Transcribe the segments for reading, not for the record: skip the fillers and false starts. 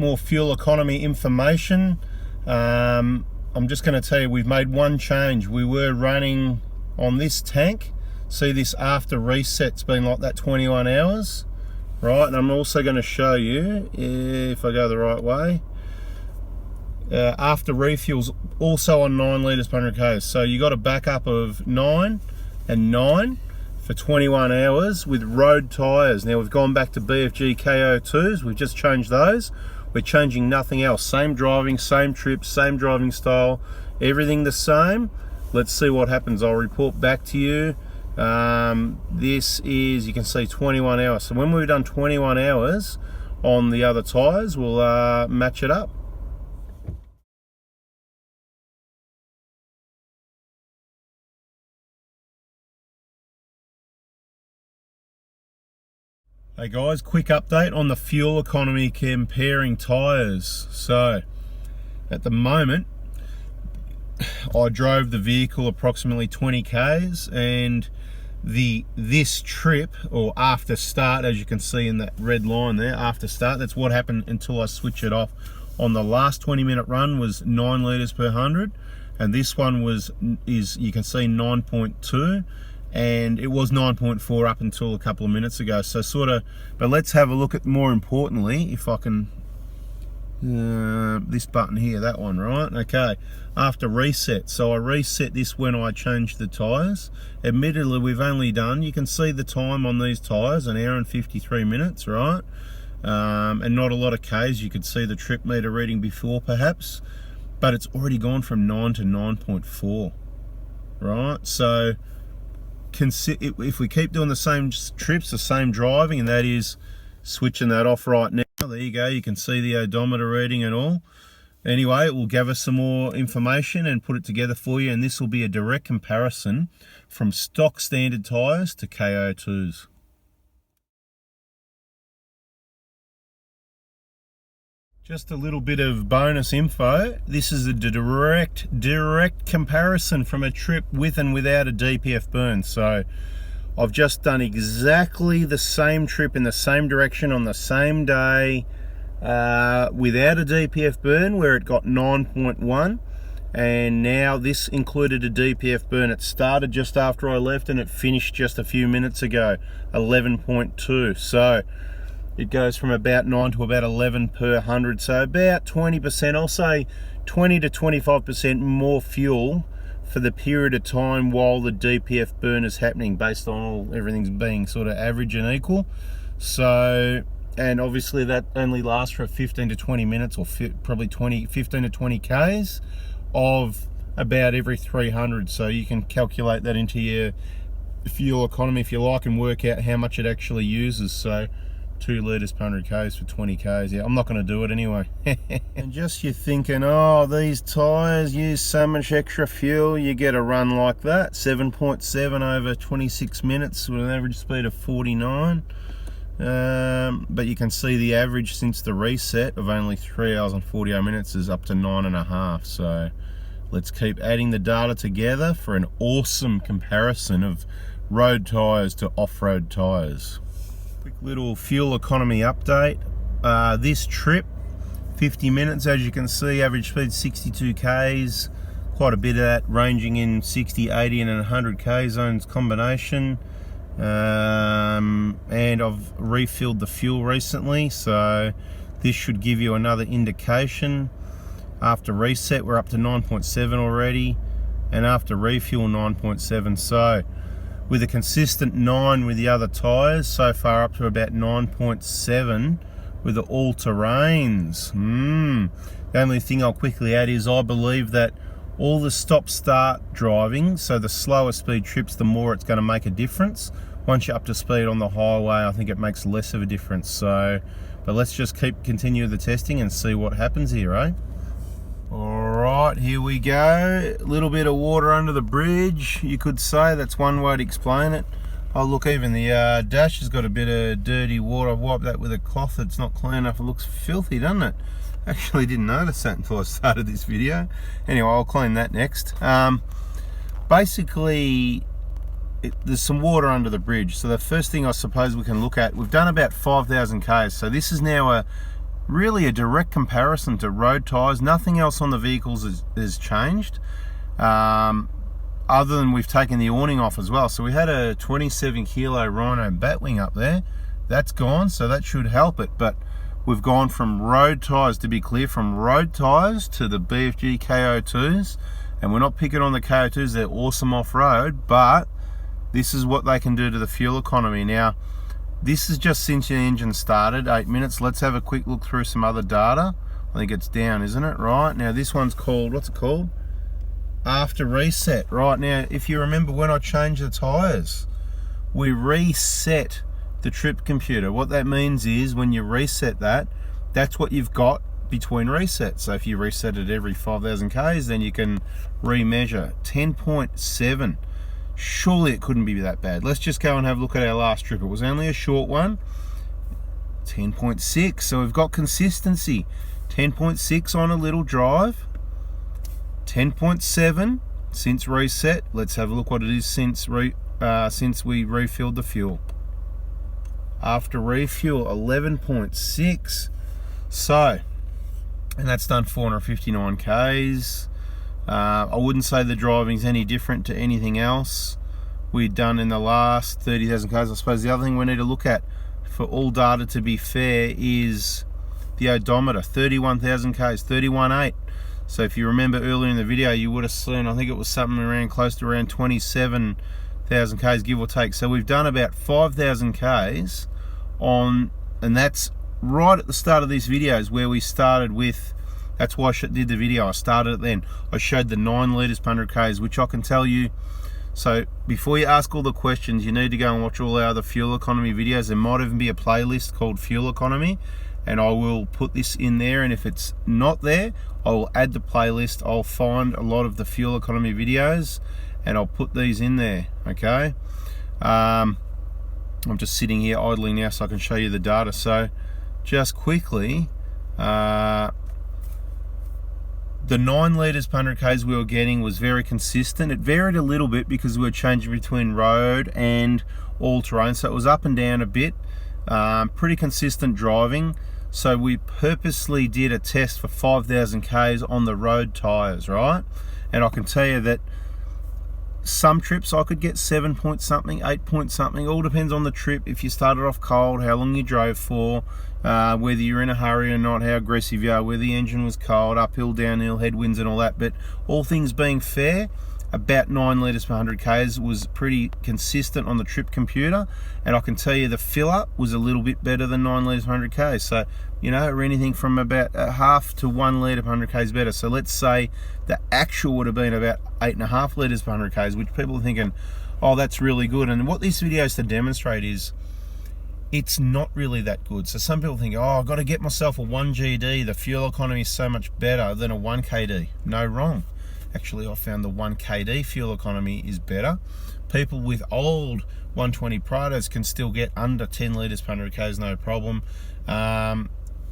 more fuel economy information. I'm just going to tell you, we've made one change. We were running on this tank. See, this after reset's been like that 21 hours, right? And I'm also going to show you, if I go the right way, after refuels also on 9 litres per 100 k's. So you got a backup of 9 and 9 for 21 hours with road tyres. Now we've gone back to BFG KO2s. We've just changed those. We're changing nothing else. Same driving, same trips, same driving style, everything the same. Let's see what happens. I'll report back to you. This is, you can see, 21 hours. So when we've done 21 hours on the other tyres, we'll match it up. Hey guys, quick update on the fuel economy comparing tyres. So at the moment, I drove the vehicle approximately 20 k's, and this trip, or after start, as you can see in that red line there, after start, that's what happened until I switch it off. On the last 20-minute run was 9 litres per 100, and this one is you can see 9.2. And it was 9.4 up until a couple of minutes ago. So sort of, but let's have a look at, more importantly, if I can, this button here, that one, right? Okay, after reset. So I reset this when I changed the tyres. Admittedly, we've only done, you can see the time on these tyres, 1 hour and 53 minutes, right? And not a lot of Ks. You could see the trip meter reading before perhaps, but it's already gone from 9 to 9.4, right? So if we keep doing the same trips, the same driving, and that is switching that off right now, there you go, you can see the odometer reading and all. Anyway, it will gather some more information and put it together for you, and this will be a direct comparison from stock standard tyres to KO2s. Just a little bit of bonus info. This is a direct comparison from a trip with and without a DPF burn. So I've just done exactly the same trip in the same direction on the same day without a DPF burn, where it got 9.1, and now this included a DPF burn. It started just after I left and it finished just a few minutes ago, 11.2. So it goes from about 9 to about 11 per 100, so about 20%, I'll say 20 to 25% more fuel for the period of time while the DPF burn is happening, based on everything's being sort of average and equal. So, and obviously that only lasts for 15 to 20 minutes, or probably 15 to 20 Ks of about every 300. So you can calculate that into your fuel economy if you like, and work out how much it actually uses. So 2 litres per 100 k's for 20 k's. Yeah, I'm not going to do it anyway. And just you're thinking, oh, these tyres use so much extra fuel, you get a run like that, 7.7 over 26 minutes with an average speed of 49. But you can see the average since the reset of only 3 hours and 48 minutes is up to 9.5. So let's keep adding the data together for an awesome comparison of road tyres to off-road tyres. Quick little fuel economy update. This trip, 50 minutes, as you can see, average speed 62 k's, quite a bit of that ranging in 60, 80 and 100 k zones combination. And I've refilled the fuel recently, so this should give you another indication. After reset we're up to 9.7 already, and after refuel 9.7. so with a consistent 9 with the other tyres, so far up to about 9.7 with the all-terrains. The only thing I'll quickly add is I believe that all the stop-start driving, so the slower speed trips, the more it's going to make a difference. Once you're up to speed on the highway, I think it makes less of a difference. So, but let's just continue the testing and see what happens here, eh? Alright, here we go. A little bit of water under the bridge, you could say. That's one way to explain it. Oh look, even the dash has got a bit of dirty water. I've wiped that with a cloth. It's not clean enough. It looks filthy, doesn't it? Actually didn't notice that until I started this video. Anyway, I'll clean that next. Basically, there's some water under the bridge. So the first thing I suppose we can look at, we've done about 5,000 Ks. So this is now really a direct comparison to road tyres. Nothing else on the vehicles has changed, other than we've taken the awning off as well. So we had a 27 kilo Rhino Batwing up there. That's gone, so that should help it. But we've gone from road tyres, to be clear, from road tyres to the BFG KO2s. And we're not picking on the KO2s, they're awesome off-road, but this is what they can do to the fuel economy. Now, this is just since the engine started, 8 minutes. Let's have a quick look through some other data. I think it's down, isn't it? Right, now this one's called, what's it called? After reset. Right, now, if you remember when I changed the tyres, we reset the trip computer. What that means is when you reset that, that's what you've got between resets. So if you reset it every 5,000 Ks, then you can remeasure. 10.7. Surely it couldn't be that bad. Let's just go and have a look at our last trip. It was only a short one. 10.6. So we've got consistency. 10.6 on a little drive. 10.7 since reset. Let's have a look what it is since we refilled the fuel. After refuel, 11.6. So, and that's done 459 Ks. I wouldn't say the driving's any different to anything else we'd done in the last 30,000 Ks. I suppose the other thing we need to look at for all data to be fair is the odometer. 31,000 Ks, 31.8. So if you remember earlier in the video, you would have seen, I think it was something around close to around 27,000 Ks, give or take. So we've done about 5,000 Ks on, and that's right at the start of these videos where we started with, that's why I did the video, I started it then. I showed the 9 litres per 100 Ks, which I can tell you, so before you ask all the questions, you need to go and watch all our other fuel economy videos. There might even be a playlist called Fuel Economy, and I will put this in there, and if it's not there, I will add the playlist. I'll find a lot of the fuel economy videos, and I'll put these in there, okay? I'm just sitting here idling now so I can show you the data. So just quickly, the 9 litres per 100 Ks we were getting was very consistent. It varied a little bit because we were changing between road and all-terrain, so it was up and down a bit. Pretty consistent driving. So we purposely did a test for 5,000 Ks on the road tyres, right? And I can tell you that some trips I could get 7 point something, 8 point something, all depends on the trip. If you started off cold, how long you drove for, whether you're in a hurry or not, how aggressive you are, whether the engine was cold, uphill, downhill, headwinds and all that. But all things being fair, about 9 litres per 100 Ks was pretty consistent on the trip computer, and I can tell you the fill up was a little bit better than 9 litres per 100 Ks. So, you know, anything from about a half to 1 litre per 100 Ks better. So let's say the actual would have been about 8.5 litres per 100 Ks, which people are thinking, oh, that's really good. And what this video is to demonstrate is it's not really that good. So some people think, oh, I've got to get myself a 1GD. The fuel economy is so much better than a 1KD. No, wrong. Actually, I found the 1KD fuel economy is better. People with old 120 Prados can still get under 10 litres per 100 Ks, no problem.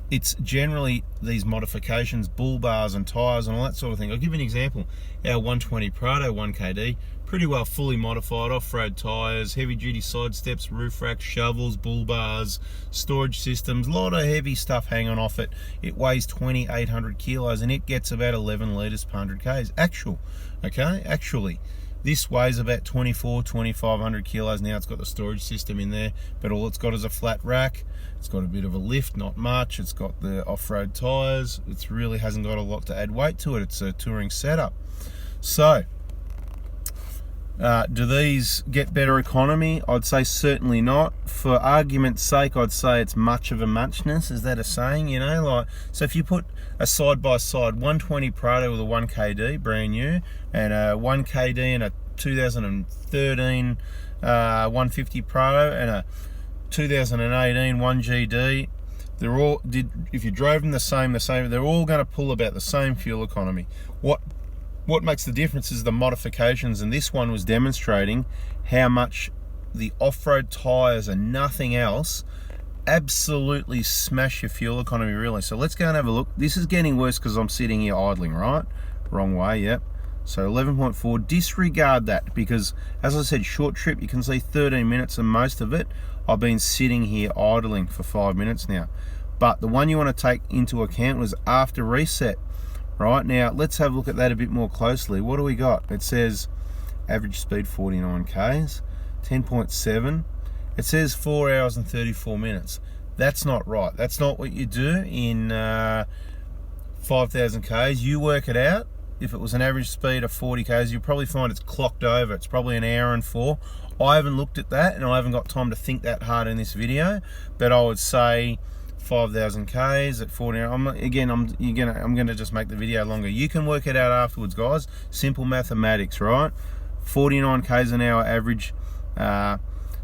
It's generally these modifications, bull bars and tyres and all that sort of thing. I'll give you an example. Our 120 Prado 1KD, pretty well fully modified, off-road tyres, heavy-duty side steps, roof racks, shovels, bull bars, storage systems, a lot of heavy stuff hanging off it. It weighs 2,800 kilos and it gets about 11 litres per 100 Ks. Actually. This weighs about 2,500 kilos. Now it's got the storage system in there, but all it's got is a flat rack. It's got a bit of a lift, not much. It's got the off-road tyres. It really hasn't got a lot to add weight to it. It's a touring setup. So, do these get better economy? I'd say certainly not. For argument's sake, I'd say it's much of a muchness. Is that a saying? You know, like, so if you put a side-by-side 120 Prado with a 1KD, brand new, and a 1KD and a 2013 150 Prado and a 2018 1GD, they're all, if you drove them the same, they're all going to pull about the same fuel economy. What makes the difference is the modifications, and this one was demonstrating how much the off-road tyres and nothing else absolutely smash your fuel economy, really. So let's go and have a look. This is getting worse because I'm sitting here idling, right? Wrong way, yep. So 11.4, disregard that because, as I said, short trip, you can see 13 minutes and most of it I've been sitting here idling for 5 minutes now. But the one you want to take into account was after reset. Right, now let's have a look at that a bit more closely. What do we got? It says average speed 49 Ks, 10.7. It says 4 hours and 34 minutes. That's not right. That's not what you do in 5,000 Ks. You work it out. If it was an average speed of 40 Ks, you'll probably find it's clocked over. It's probably an hour and 4. I haven't looked at that, and I haven't got time to think that hard in this video, but I would say 5,000 Ks at 40. I'm gonna just make the video longer. You can work it out afterwards, guys. Simple mathematics, right? 49 Ks an hour average.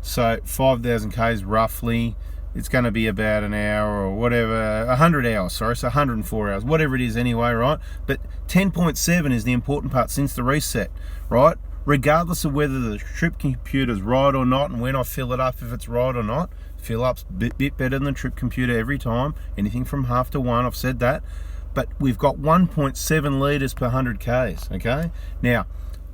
So 5,000 Ks roughly. It's going to be about an hour or whatever, 100 hours, sorry, so 104 hours, whatever it is anyway, right? But 10.7 is the important part since the reset, right? Regardless of whether the trip computer's right or not, and when I fill it up, if it's right or not, fill up's a bit better than the trip computer every time, anything from half to 1, I've said that. But we've got 1.7 litres per 100 Ks, okay? Now,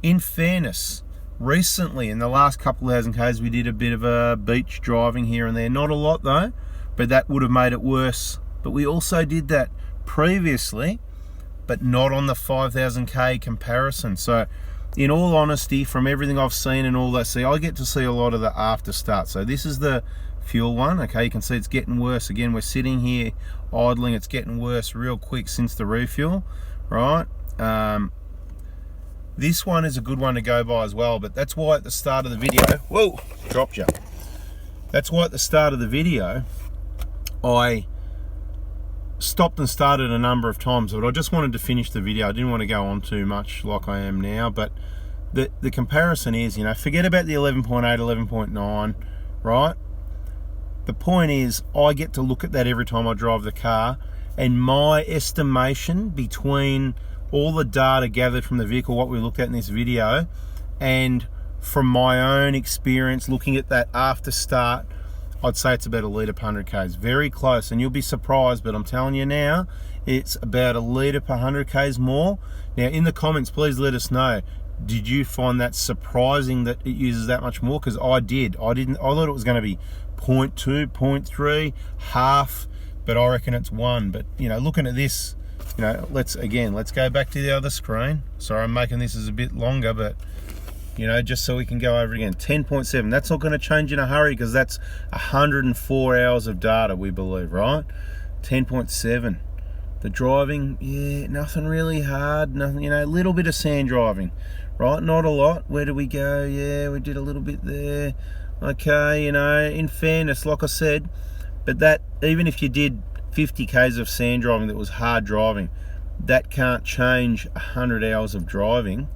in fairness, recently, in the last couple thousand Ks, we did a bit of a beach driving here and there. Not a lot though, but that would have made it worse. But we also did that previously, but not on the 5,000 K comparison. So in all honesty, from everything I've seen and all that, see, I get to see a lot of the after start. So this is the fuel one, okay? You can see it's getting worse. Again, we're sitting here idling. It's getting worse real quick since the refuel, right? This one is a good one to go by as well, but that's why at the start of the video, whoa, dropped you. That's why at the start of the video, I stopped and started a number of times, but I just wanted to finish the video. I didn't want to go on too much like I am now, but the comparison is, you know, forget about the 11.8, 11.9, right? The point is, I get to look at that every time I drive the car, and my estimation between all the data gathered from the vehicle, what we looked at in this video, and from my own experience looking at that after start, I'd say it's about a litre per 100 Ks. Very close, and you'll be surprised, but I'm telling you now, it's about a litre per 100 Ks more. Now, in the comments, please let us know, did you find that surprising that it uses that much more? Because I did. I thought it was going to be 0.2, 0.3, half, but I reckon it's 1. But, you know, looking at this, you know, let's go back to the other screen. Sorry, I'm making this as a bit longer, but, you know, just so we can go over again. 10.7, that's not going to change in a hurry because that's 104 hours of data, we believe, right? 10.7. The driving, yeah, nothing really hard, nothing, you know, a little bit of sand driving, right? Not a lot. Where do we go? Yeah, we did a little bit there. Okay, you know, in fairness, like I said, but that, even if you did 50 Ks of sand driving that was hard driving, that can't change 100 hours of driving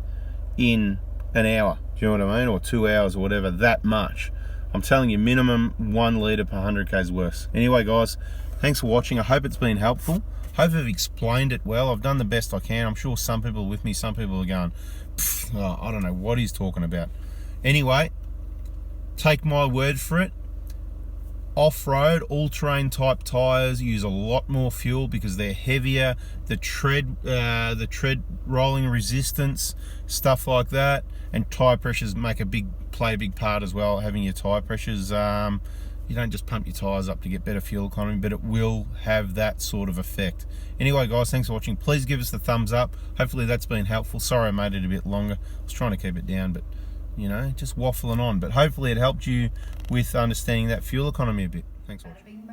in an hour. Do you know what I mean? Or 2 hours or whatever, that much. I'm telling you, minimum 1 litre per 100 Ks worse. Anyway, guys, thanks for watching. I hope it's been helpful. Hope I've explained it well. I've done the best I can. I'm sure some people are with me, some people are going, oh, I don't know what he's talking about. Anyway, take my word for it. Off-road, all-terrain type tyres use a lot more fuel because they're heavier. The tread rolling resistance, stuff like that, and tyre pressures play a big part as well. Having your tyre pressures, you don't just pump your tyres up to get better fuel economy, but it will have that sort of effect. Anyway, guys, thanks for watching. Please give us the thumbs up. Hopefully that's been helpful. Sorry I made it a bit longer. I was trying to keep it down, but, you know, just waffling on. But hopefully it helped you with understanding that fuel economy a bit. Thanks for watching.